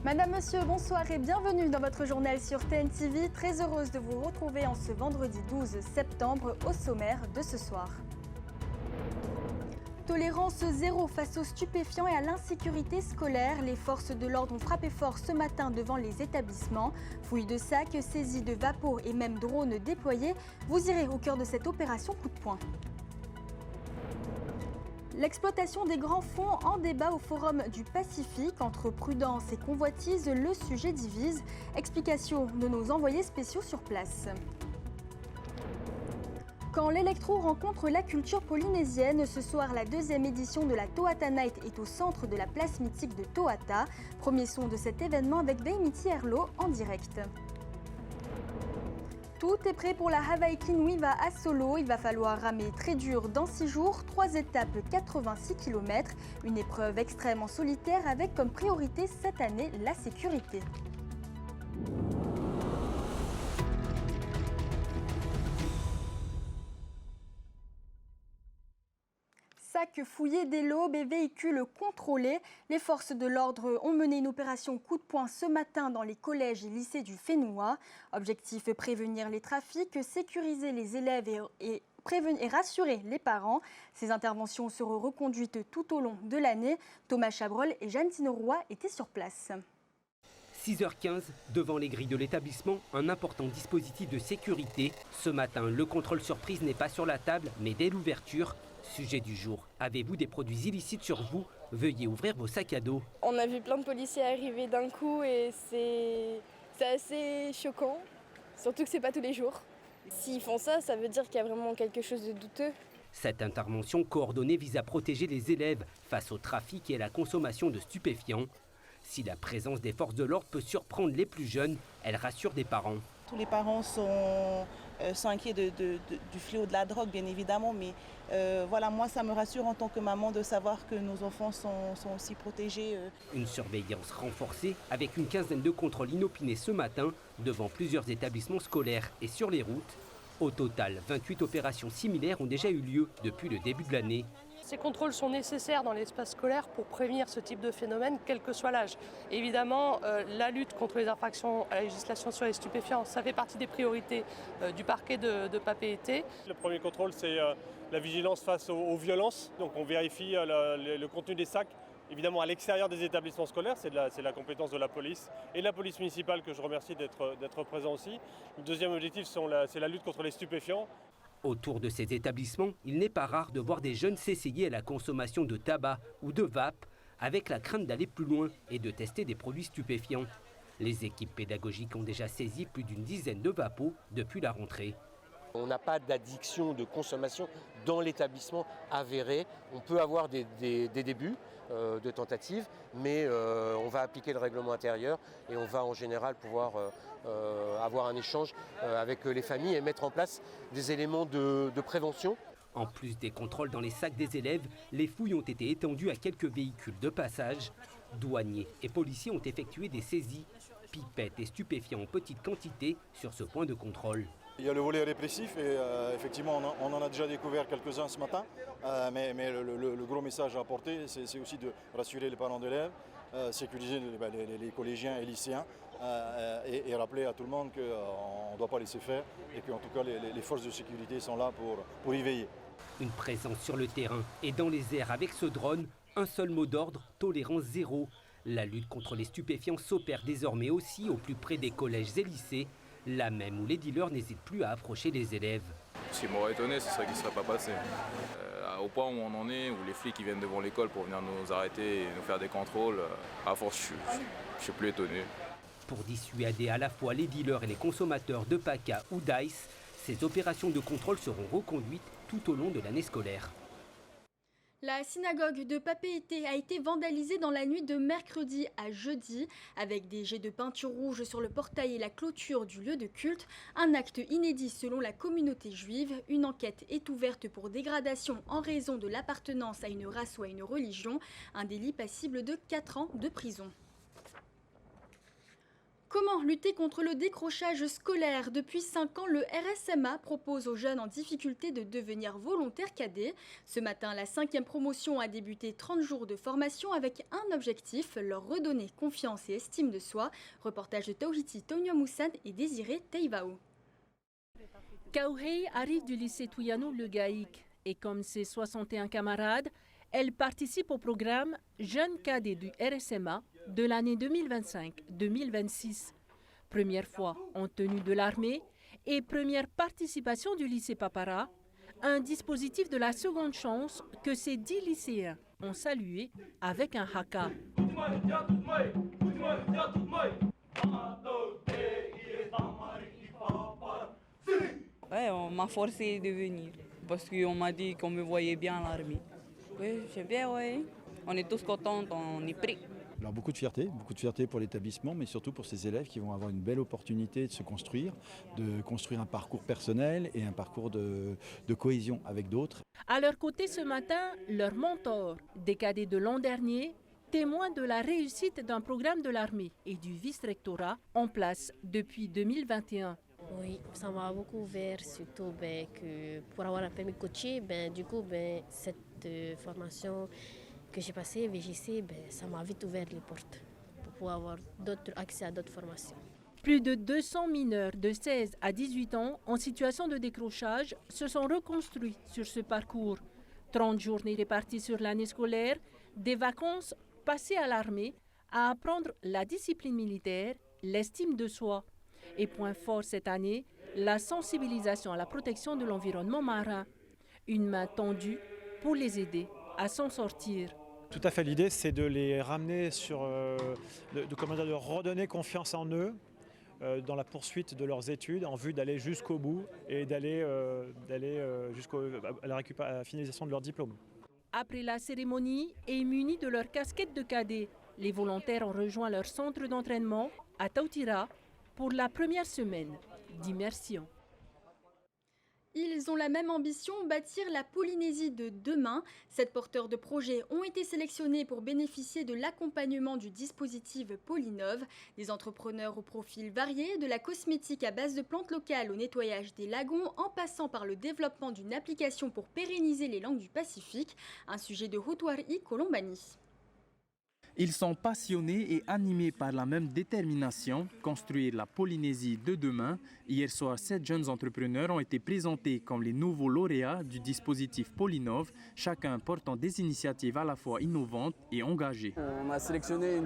Madame, Monsieur, bonsoir et bienvenue dans votre journal sur TNTV. Très heureuse de vous retrouver en ce vendredi 12 septembre au sommaire de ce soir. Tolérance zéro face aux stupéfiants et à l'insécurité scolaire. Les forces de l'ordre ont frappé fort ce matin devant les établissements. Fouilles de sacs, saisies de vapeaux et même drones déployés. Vous irez au cœur de cette opération coup de poing. L'exploitation des grands fonds en débat au Forum du Pacifique. Entre prudence et convoitise, le sujet divise. Explication de nos envoyés spéciaux sur place. Quand l'électro rencontre la culture polynésienne, ce soir la deuxième édition de la Tohata Night est au centre de la place mythique de Tohata. Premier son de cet événement avec Veimiti Erlo en direct. Tout est prêt pour la Hawaii Kinuiva à Solo. Il va falloir ramer très dur dans 6 jours, 3 étapes, 86 km. Une épreuve extrêmement solitaire avec comme priorité cette année la sécurité. Sacs fouillés dès l'aube et véhicules contrôlés. Les forces de l'ordre ont mené une opération coup de poing ce matin dans les collèges et lycées du Fénois. Objectif, prévenir les trafics, sécuriser les élèves et rassurer les parents. Ces interventions seront reconduites tout au long de l'année. Thomas Chabrol et Jeanne Roy étaient sur place. 6h15, devant les grilles de l'établissement, un important dispositif de sécurité. Ce matin, le contrôle surprise n'est pas sur la table, mais dès l'ouverture. Sujet du jour, avez-vous des produits illicites sur vous? Veuillez ouvrir vos sacs à dos. On a vu plein de policiers arriver d'un coup et c'est assez choquant, surtout que c'est pas tous les jours. S'ils font ça, ça veut dire qu'il y a vraiment quelque chose de douteux. Cette intervention coordonnée vise à protéger les élèves face au trafic et à la consommation de stupéfiants. Si la présence des forces de l'ordre peut surprendre les plus jeunes, elle rassure des parents. Tous les parents sont inquiets du fléau de la drogue, bien évidemment, mais voilà, moi ça me rassure en tant que maman de savoir que nos enfants sont aussi protégés. Une surveillance renforcée avec une quinzaine de contrôles inopinés ce matin devant plusieurs établissements scolaires et sur les routes. Au total, 28 opérations similaires ont déjà eu lieu depuis le début de l'année. Ces contrôles sont nécessaires dans l'espace scolaire pour prévenir ce type de phénomène, quel que soit l'âge. Évidemment, la lutte contre les infractions à la législation sur les stupéfiants, ça fait partie des priorités du parquet de Papeete. Le premier contrôle, c'est la vigilance face aux violences. Donc on vérifie le contenu des sacs, évidemment à l'extérieur des établissements scolaires, c'est la compétence de la police et de la police municipale que je remercie d'être présent aussi. Le deuxième objectif, c'est la lutte contre les stupéfiants. Autour de ces établissements, il n'est pas rare de voir des jeunes s'essayer à la consommation de tabac ou de vape, avec la crainte d'aller plus loin et de tester des produits stupéfiants. Les équipes pédagogiques ont déjà saisi plus d'une dizaine de vapeaux depuis la rentrée. On n'a pas d'addiction, de consommation dans l'établissement avéré. On peut avoir des débuts de tentatives, mais on va appliquer le règlement intérieur et on va en général pouvoir avoir un échange avec les familles et mettre en place des éléments de prévention. En plus des contrôles dans les sacs des élèves, les fouilles ont été étendues à quelques véhicules de passage. Douaniers et policiers ont effectué des saisies, pipettes et stupéfiants en petite quantité sur ce point de contrôle. Il y a le volet répressif et effectivement on en a déjà découvert quelques-uns ce matin, mais le gros message à apporter c'est aussi de rassurer les parents d'élèves, sécuriser les collégiens et lycéens et rappeler à tout le monde qu'on ne doit pas laisser faire et qu'en tout cas les forces de sécurité sont là pour y veiller. Une présence sur le terrain et dans les airs avec ce drone, un seul mot d'ordre, tolérance zéro. La lutte contre les stupéfiants s'opère désormais aussi au plus près des collèges et lycées, là même où les dealers n'hésitent plus à approcher les élèves. Ce qui m'aurait étonné, ce serait qu'il ne serait pas passé. Au point où on en est, où les flics viennent devant l'école pour venir nous arrêter et nous faire des contrôles, à force, je suis plus étonné. Pour dissuader à la fois les dealers et les consommateurs de PACA ou d'ICE, ces opérations de contrôle seront reconduites tout au long de l'année scolaire. La synagogue de Papeete a été vandalisée dans la nuit de mercredi à jeudi, avec des jets de peinture rouge sur le portail et la clôture du lieu de culte. Un acte inédit selon la communauté juive. Une enquête est ouverte pour dégradation en raison de l'appartenance à une race ou à une religion. Un délit passible de 4 ans de prison. Comment lutter contre le décrochage scolaire? Depuis 5 ans, le RSMA propose aux jeunes en difficulté de devenir volontaires cadets. Ce matin, la 5e promotion a débuté 30 jours de formation avec un objectif, leur redonner confiance et estime de soi. Reportage de Tauhiti Tonio Moussan et Désiré Teivao. Kauhei arrive du lycée Tuyano Le Gaïk et comme ses 61 camarades, elle participe au programme Jeunes cadets du RSMA de l'année 2025-2026. Première fois en tenue de l'armée et première participation du lycée Papara, un dispositif de la seconde chance que ces 10 lycéens ont salué avec un haka. Ouais, on m'a forcé de venir parce qu'on m'a dit qu'on me voyait bien à l'armée. Oui, j'aime bien, oui. On est tous contents, on est prêts. Alors beaucoup de fierté pour l'établissement, mais surtout pour ces élèves qui vont avoir une belle opportunité de se construire, de construire un parcours personnel et un parcours de cohésion avec d'autres. À leur côté ce matin, leur mentor, des cadets de l'an dernier, témoin de la réussite d'un programme de l'armée et du vice-rectorat en place depuis 2021. Oui, ça m'a beaucoup ouvert, surtout que pour avoir un permis de coacher, cette formation que j'ai passée, VGC, ça m'a vite ouvert les portes pour pouvoir avoir accès à d'autres formations. Plus de 200 mineurs de 16 à 18 ans en situation de décrochage se sont reconstruits sur ce parcours. 30 journées réparties sur l'année scolaire, des vacances passées à l'armée, à apprendre la discipline militaire, l'estime de soi. Et point fort cette année, la sensibilisation à la protection de l'environnement marin. Une main tendue pour les aider à s'en sortir. Tout à fait, l'idée c'est de les ramener sur, de redonner confiance en eux dans la poursuite de leurs études en vue d'aller jusqu'au bout et d'aller jusqu'à la finalisation de leur diplôme. Après la cérémonie et munis de leur casquette de cadet, les volontaires ont rejoint leur centre d'entraînement à Tautira pour la première semaine d'immersion. Ils ont la même ambition, bâtir la Polynésie de demain. 7 porteurs de projets ont été sélectionnés pour bénéficier de l'accompagnement du dispositif Polynov. Des entrepreneurs au profil varié, de la cosmétique à base de plantes locales au nettoyage des lagons, en passant par le développement d'une application pour pérenniser les langues du Pacifique. Un sujet de Hutuari Colombani. Ils sont passionnés et animés par la même détermination, construire la Polynésie de demain. Hier soir, 7 jeunes entrepreneurs ont été présentés comme les nouveaux lauréats du dispositif Polynov, chacun portant des initiatives à la fois innovantes et engagées. On a sélectionné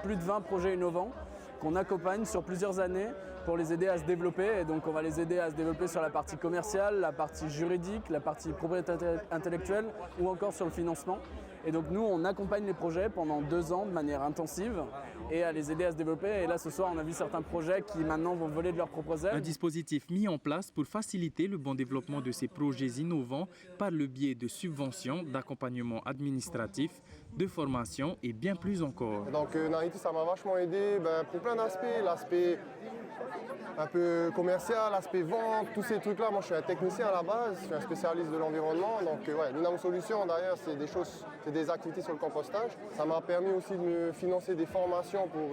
plus de 20 projets innovants qu'on accompagne sur plusieurs années pour les aider à se développer. Et donc on va les aider à se développer sur la partie commerciale, la partie juridique, la partie propriété intellectuelle ou encore sur le financement. Et donc nous, on accompagne les projets pendant 2 ans de manière intensive et à les aider à se développer. Et là, ce soir, on a vu certains projets qui maintenant vont voler de leurs propres ailes. Un dispositif mis en place pour faciliter le bon développement de ces projets innovants par le biais de subventions, d'accompagnement administratif, de formation et bien plus encore. Donc Nariti, ça m'a vachement aidé pour plein d'aspects. L'aspect un peu commercial, l'aspect vente, tous ces trucs-là. Moi, je suis un technicien à la base, je suis un spécialiste de l'environnement. Donc, Dynamo Solutions, derrière, c'est des activités sur le compostage. Ça m'a permis aussi de me financer des formations pour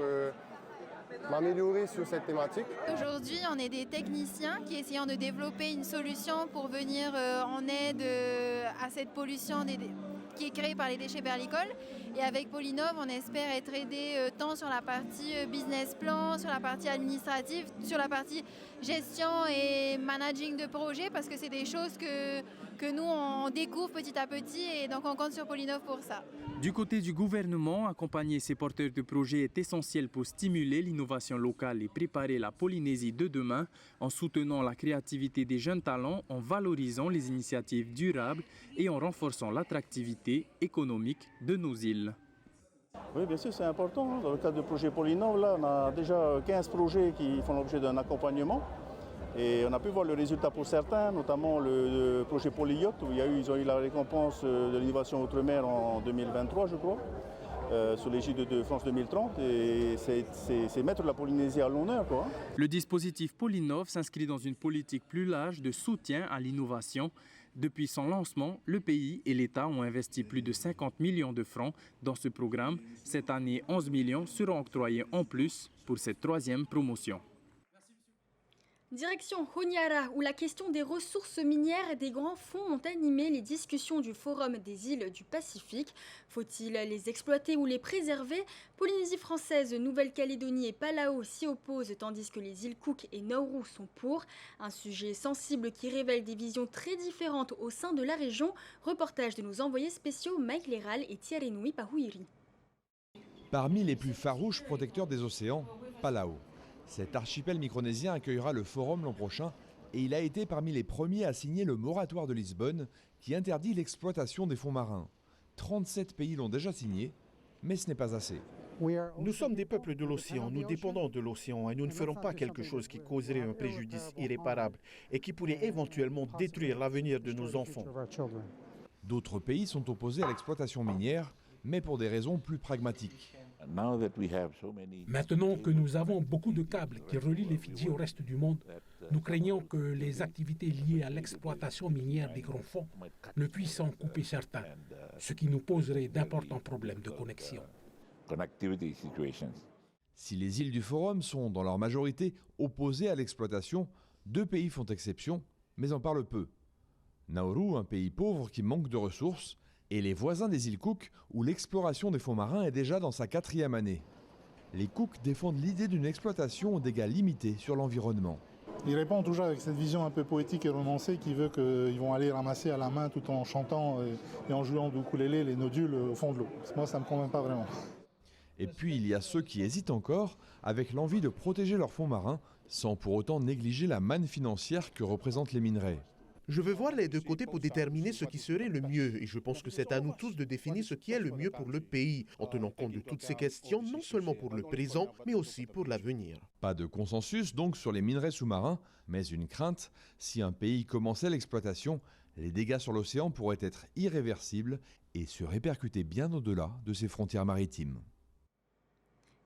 m'améliorer sur cette thématique. Aujourd'hui, on est des techniciens qui essayons de développer une solution pour venir en aide à cette pollution qui est créée par les déchets perlicoles. Et avec Polynov, on espère être aidé tant sur la partie business plan, sur la partie administrative, sur la partie gestion et managing de projet, parce que c'est des choses que nous, on découvre petit à petit et donc on compte sur Polynov pour ça. Du côté du gouvernement, accompagner ces porteurs de projets est essentiel pour stimuler l'innovation locale et préparer la Polynésie de demain en soutenant la créativité des jeunes talents, en valorisant les initiatives durables et en renforçant l'attractivité économique de nos îles. Oui, bien sûr, c'est important. Dans le cadre du projet Polynov, là, on a déjà 15 projets qui font l'objet d'un accompagnement. Et on a pu voir le résultat pour certains, notamment le projet Polyyacht, où ils ont eu la récompense de l'innovation outre-mer en 2023, je crois, sous l'égide de France 2030. Et c'est mettre la Polynésie à l'honneur, quoi. Le dispositif Polynov s'inscrit dans une politique plus large de soutien à l'innovation. Depuis son lancement, le pays et l'État ont investi plus de 50 millions de francs dans ce programme. Cette année, 11 millions seront octroyés en plus pour cette 3e promotion. Direction Honiara, où la question des ressources minières et des grands fonds ont animé les discussions du Forum des îles du Pacifique. Faut-il les exploiter ou les préserver? Polynésie française, Nouvelle-Calédonie et Palau s'y opposent, tandis que les îles Cook et Nauru sont pour. Un sujet sensible qui révèle des visions très différentes au sein de la région. Reportage de nos envoyés spéciaux Mike Leral et Tiarenui Pahuiri. Parmi les plus farouches protecteurs des océans, Palau. Cet archipel micronésien accueillera le forum l'an prochain et il a été parmi les premiers à signer le moratoire de Lisbonne qui interdit l'exploitation des fonds marins. 37 pays l'ont déjà signé, mais ce n'est pas assez. Nous sommes des peuples de l'océan, nous dépendons de l'océan et nous ne ferons pas quelque chose qui causerait un préjudice irréparable et qui pourrait éventuellement détruire l'avenir de nos enfants. D'autres pays sont opposés à l'exploitation minière, mais pour des raisons plus pragmatiques. Maintenant que nous avons beaucoup de câbles qui relient les Fidji au reste du monde, nous craignons que les activités liées à l'exploitation minière des grands fonds ne puissent en couper certains, ce qui nous poserait d'importants problèmes de connexion. Si les îles du Forum sont, dans leur majorité, opposées à l'exploitation, 2 pays font exception, mais en parlent peu. Nauru, un pays pauvre qui manque de ressources, et les voisins des îles Cook, où l'exploration des fonds marins est déjà dans sa 4e année. Les Cook défendent l'idée d'une exploitation aux dégâts limités sur l'environnement. Ils répondent toujours avec cette vision un peu poétique et romancée qui veut qu'ils vont aller ramasser à la main tout en chantant et en jouant du ukulélé les nodules au fond de l'eau. Moi, ça ne me convainc pas vraiment. Et puis il y a ceux qui hésitent encore, avec l'envie de protéger leurs fonds marins, sans pour autant négliger la manne financière que représentent les minerais. Je veux voir les deux côtés pour déterminer ce qui serait le mieux et je pense que c'est à nous tous de définir ce qui est le mieux pour le pays, en tenant compte de toutes ces questions, non seulement pour le présent, mais aussi pour l'avenir. Pas de consensus donc sur les minerais sous-marins, mais une crainte, si un pays commençait l'exploitation, les dégâts sur l'océan pourraient être irréversibles et se répercuter bien au-delà de ses frontières maritimes.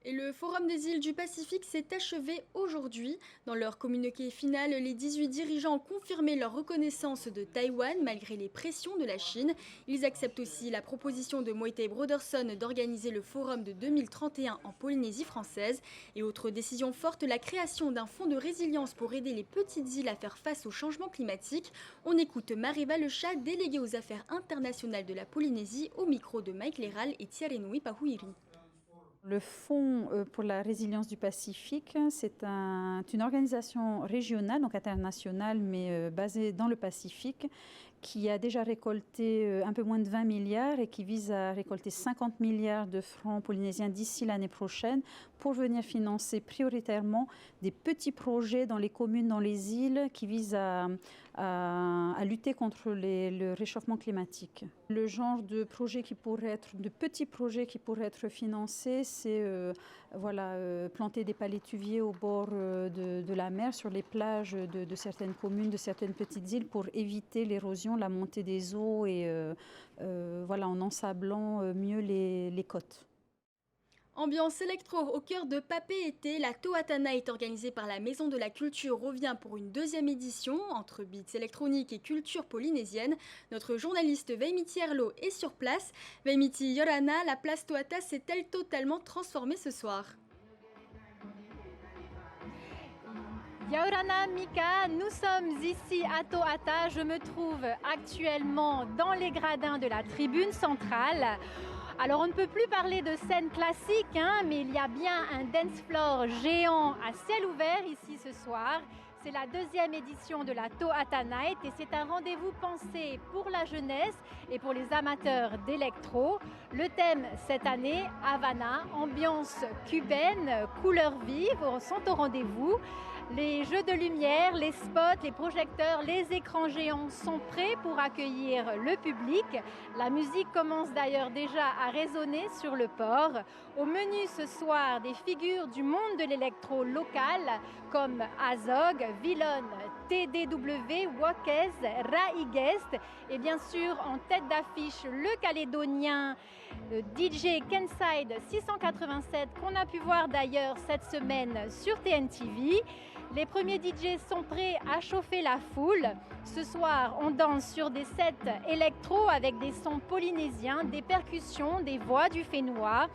Et le Forum des îles du Pacifique s'est achevé aujourd'hui. Dans leur communiqué final, les 18 dirigeants ont confirmé leur reconnaissance de Taïwan malgré les pressions de la Chine. Ils acceptent aussi la proposition de Moïse Broderson d'organiser le Forum de 2031 en Polynésie française. Et autre décision forte, la création d'un fonds de résilience pour aider les petites îles à faire face au changement climatique. On écoute Mariva Lechat, déléguée aux affaires internationales de la Polynésie, au micro de Mike Leral et Tiarenui Pahuiri. Le Fonds pour la résilience du Pacifique, c'est une organisation régionale, donc internationale, mais basée dans le Pacifique, qui a déjà récolté un peu moins de 20 milliards et qui vise à récolter 50 milliards de francs polynésiens d'ici l'année prochaine pour venir financer prioritairement des petits projets dans les communes, dans les îles, qui visent à lutter contre le réchauffement climatique. Le genre de projets qui pourraient être, de petits projets qui pourraient être financés, c'est planter des palétuviers au bord de la mer, sur les plages de certaines communes, de certaines petites îles, pour éviter l'érosion, la montée des eaux et en ensablant mieux les côtes. Ambiance électro au cœur de Papeete, la Toata Night organisée par la Maison de la Culture revient pour une 2e édition entre beats électroniques et culture polynésienne. Notre journaliste Veimiti Erlo est sur place. Veimiti Yorana, la place Toata s'est-elle totalement transformée ce soir? Yaorana Mika, nous sommes ici à Toata. Je me trouve actuellement dans les gradins de la tribune centrale. Alors on ne peut plus parler de scène classique, mais il y a bien un dance floor géant à ciel ouvert ici ce soir. C'est la 2e édition de la Toata Night et c'est un rendez-vous pensé pour la jeunesse et pour les amateurs d'électro. Le thème cette année, Havana, ambiance cubaine, couleurs vives sont au rendez-vous. Les jeux de lumière, les spots, les projecteurs, les écrans géants sont prêts pour accueillir le public. La musique commence d'ailleurs déjà à résonner sur le port. Au menu ce soir, des figures du monde de l'électro local comme Azog, Villon, TDW, Wokez, Raigest et bien sûr en tête d'affiche le Calédonien DJ Kenside 687 qu'on a pu voir d'ailleurs cette semaine sur TNTV. Les premiers DJ sont prêts à chauffer la foule. Ce soir, on danse sur des sets électro avec des sons polynésiens, des percussions, des voix du Fénois.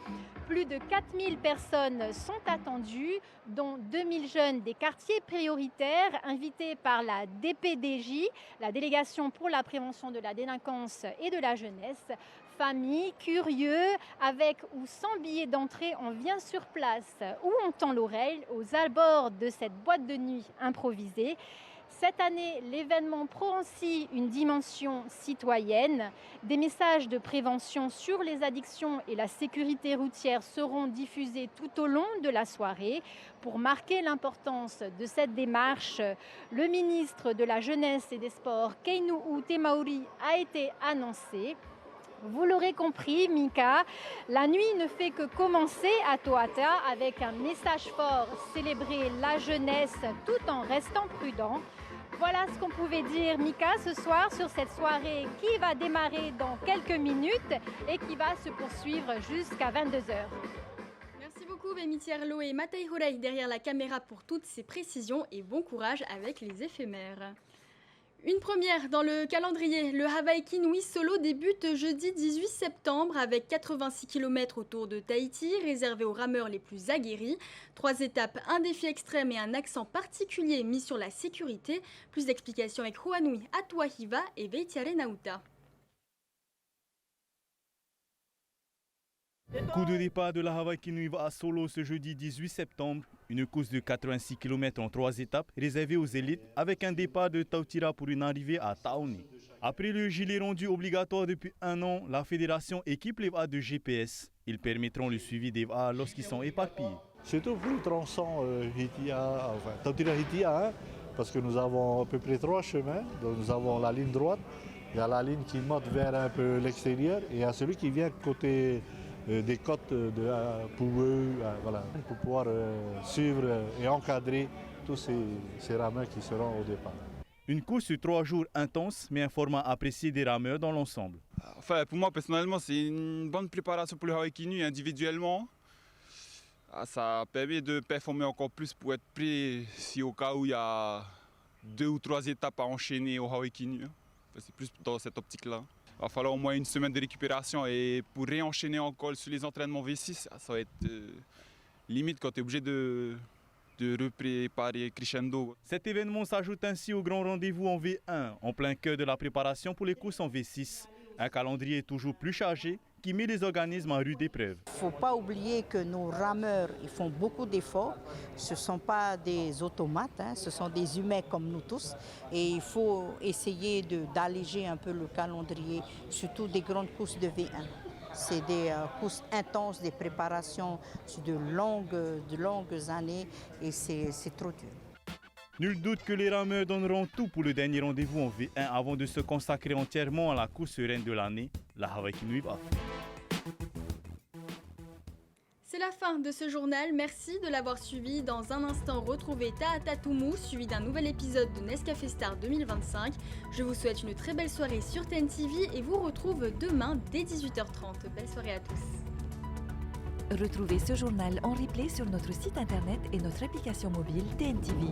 Plus de 4000 personnes sont attendues, dont 2000 jeunes des quartiers prioritaires invités par la DPDJ, la Délégation pour la prévention de la délinquance et de la jeunesse. Familles, curieux, avec ou sans billet d'entrée, on vient sur place ou on tend l'oreille aux abords de cette boîte de nuit improvisée. Cette année, l'événement prend aussi une dimension citoyenne. Des messages de prévention sur les addictions et la sécurité routière seront diffusés tout au long de la soirée. Pour marquer l'importance de cette démarche, le ministre de la Jeunesse et des Sports, Keinuu Temauri, a été annoncé. Vous l'aurez compris, Mika, la nuit ne fait que commencer à Toata avec un message fort, célébrer la jeunesse tout en restant prudent. Voilà ce qu'on pouvait dire, Mika, ce soir sur cette soirée qui va démarrer dans quelques minutes et qui va se poursuivre jusqu'à 22h. Merci beaucoup Bémi Thierlo et Matei Horei derrière la caméra pour toutes ces précisions et bon courage avec les éphémères. Une première dans le calendrier, le Hawaii Kinui Solo débute jeudi 18 septembre avec 86 km autour de Tahiti, réservé aux rameurs les plus aguerris. 3 étapes, un défi extrême et un accent particulier mis sur la sécurité. Plus d'explications avec Hoanui Atuahiva et Veitiare Nauta. Coup de départ de la Hawaii Kinui à Solo ce jeudi 18 septembre. Une course de 86 km en 3 étapes réservée aux élites avec un départ de Tautira pour une arrivée à Taoni. Après le gilet rendu obligatoire depuis 1 an, la fédération équipe les VA de GPS. Ils permettront le suivi des VA lorsqu'ils sont éparpillés. Surtout pour le tronçon Tautira-Hitia, parce que nous avons à peu près 3 chemins. Donc nous avons la ligne droite, il y a la ligne qui monte vers un peu l'extérieur et il y a celui qui vient côté des côtes de Poueux, voilà, pour pouvoir suivre et encadrer tous ces rameurs qui seront au départ. Une course sur 3 jours intense, mais un format apprécié des rameurs dans l'ensemble. Enfin, pour moi, personnellement, c'est une bonne préparation pour le Hawaii Kinui individuellement. Ça permet de performer encore plus pour être prêt si au cas où il y a 2 ou 3 étapes à enchaîner au Hawaii Kinui. C'est plus dans cette optique-là. Il va falloir au moins une semaine de récupération et pour réenchaîner encore sur les entraînements V6, ça va être limite quand tu es obligé de repréparer crescendo. Cet événement s'ajoute ainsi au grand rendez-vous en V1, en plein cœur de la préparation pour les courses en V6. Un calendrier toujours plus chargé qui met les organismes en rude épreuve. Il ne faut pas oublier que nos rameurs ils font beaucoup d'efforts. Ce ne sont pas des automates, ce sont des humains comme nous tous. Et il faut essayer d'alléger un peu le calendrier, surtout des grandes courses de V1. C'est des courses intenses, des préparations de longues années et c'est trop dur. Nul doute que les rameurs donneront tout pour le dernier rendez-vous en V1 avant de se consacrer entièrement à la course sereine de l'année, la Hawaii Kinui VA. C'est la fin de ce journal, merci de l'avoir suivi. Dans un instant, retrouvez Taatatumu, suivi d'un nouvel épisode de Nescafé Star 2025. Je vous souhaite une très belle soirée sur TNTV et vous retrouve demain dès 18h30. Belle soirée à tous. Retrouvez ce journal en replay sur notre site internet et notre application mobile TNTV.